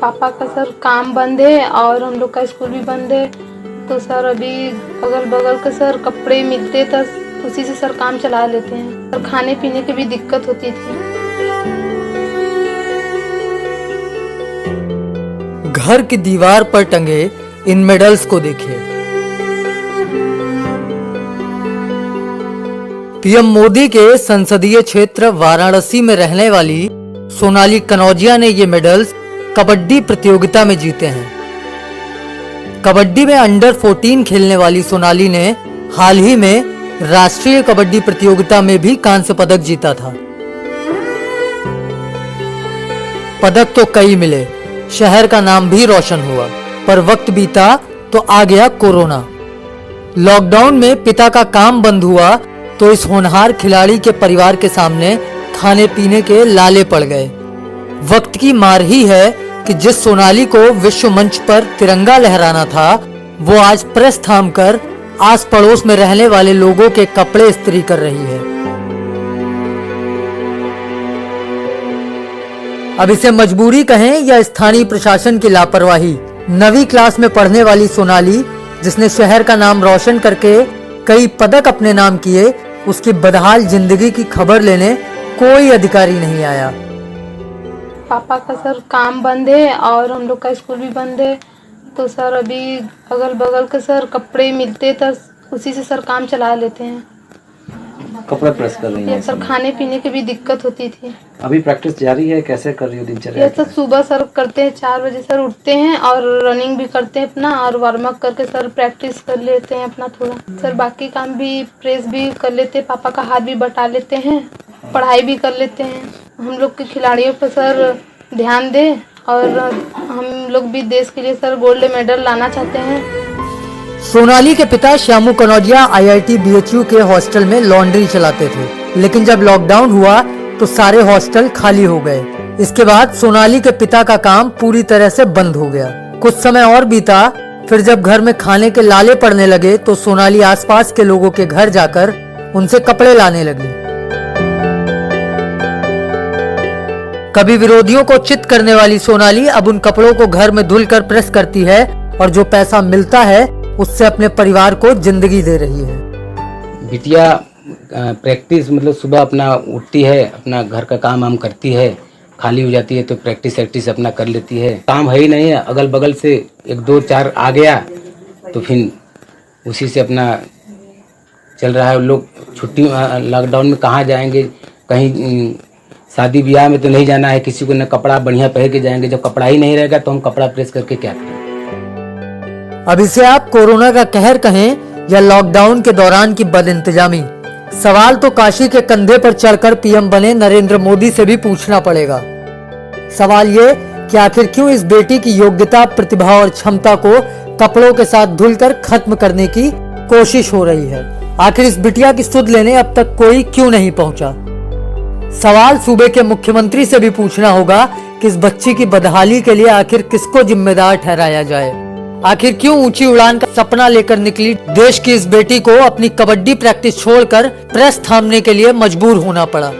पापा का सर काम बंद है और हम लोग का स्कूल भी बंद है, तो सर अभी अगल बगल के सर कपड़े मिलते तो उसी से सर काम चला लेते हैं और खाने पीने की भी दिक्कत होती थी। घर की दीवार पर टंगे इन मेडल्स को देखिए। पीएम मोदी के संसदीय क्षेत्र वाराणसी में रहने वाली सोनाली कनौजिया ने ये मेडल्स कबड्डी प्रतियोगिता में जीते हैं। कबड्डी में अंडर 14 खेलने वाली सोनाली ने हाल ही में राष्ट्रीय कबड्डी प्रतियोगिता में भी कांस्य पदक जीता था। पदक तो कई मिले, शहर का नाम भी रोशन हुआ, पर वक्त बीता तो आ गया कोरोना। लॉकडाउन में पिता का काम बंद हुआ तो इस होनहार खिलाड़ी के परिवार के सामने खाने पीने के लाले पड़ गए। वक्त की मार ही है कि जिस सोनाली को विश्व मंच पर तिरंगा लहराना था, वो आज प्रेस थामकर आस पड़ोस में रहने वाले लोगों के कपड़े इस्त्री कर रही है। अब इसे मजबूरी कहें या स्थानीय प्रशासन की लापरवाही, 9वीं क्लास में पढ़ने वाली सोनाली, जिसने शहर का नाम रोशन करके कई पदक अपने नाम किए, उसकी बदहाल जिंदगी की खबर लेने कोई अधिकारी नहीं आया। पापा का सर काम बंद है और हम लोग का स्कूल भी बंद है, तो सर अभी अगल बगल के सर कपड़े मिलते तो उसी से सर काम चला लेते हैं। कपड़ा प्रेस कर रही हैं सर, खाने पीने की भी दिक्कत होती थी। अभी प्रैक्टिस जारी है, कैसे कर रही हो दिनचर्या? ये सर सुबह सर करते हैं 4 बजे सर उठते हैं और रनिंग भी करते हैं अपना, और वार्म अप करके सर प्रैक्टिस कर लेते हैं अपना थोड़ा। सर बाकी काम भी प्रेस भी कर लेते हैं, पापा का हाथ भी बटा लेते हैं, पढ़ाई भी कर लेते हैं। हम लोग के खिलाड़ियों पर सर ध्यान दे और हम लोग भी देश के लिए सर गोल्ड मेडल लाना चाहते हैं। सोनाली के पिता श्यामू कनौजिया IIT BHU के हॉस्टल में लॉन्ड्री चलाते थे, लेकिन जब लॉकडाउन हुआ तो सारे हॉस्टल खाली हो गए। इसके बाद सोनाली के पिता का काम पूरी तरह से बंद हो गया। कुछ समय और बीता, फिर जब घर में खाने के लाले पड़ने लगे तो सोनाली आसपास के लोगों के घर जाकर उनसे कपड़े लाने लगी। कभी विरोधियों को चित करने वाली सोनाली अब उन कपड़ों को घर में धुलकर प्रेस करती है और जो पैसा मिलता है उससे अपने परिवार को जिंदगी दे रही है। बिटिया प्रैक्टिस मतलब सुबह अपना उठती है, अपना घर का काम वाम करती है, खाली हो जाती है तो प्रैक्टिस अपना कर लेती है। काम है ही नहीं है, अगल बगल से 1 2 4 आ गया तो फिर उसी से अपना चल रहा है। लोग छुट्टी लॉकडाउन में कहाँ जाएंगे, कहीं शादी ब्याह में तो नहीं जाना है किसी को, न कपड़ा बढ़िया पहन के जाएंगे। जब कपड़ा ही नहीं रहेगा तो हम कपड़ा प्रेस करके क्या करें। अब इसे आप कोरोना का कहर कहें या लॉकडाउन के दौरान की बदइंतजामी, सवाल तो काशी के कंधे पर चढ़कर पीएम बने नरेंद्र मोदी से भी पूछना पड़ेगा। सवाल ये कि आखिर क्यों इस बेटी की योग्यता, प्रतिभा और क्षमता को कपड़ों के साथ धुलकर खत्म करने की कोशिश हो रही है। आखिर इस बिटिया की सुध लेने अब तक कोई क्यों नहीं पहुंचा। सवाल सूबे के मुख्यमंत्री से भी पूछना होगा कि इस बच्ची की बदहाली के लिए आखिर किसको जिम्मेदार ठहराया जाए। आखिर क्यों ऊंची उड़ान का सपना लेकर निकली देश की इस बेटी को अपनी कबड्डी प्रैक्टिस छोड़कर प्रेस थामने के लिए मजबूर होना पड़ा।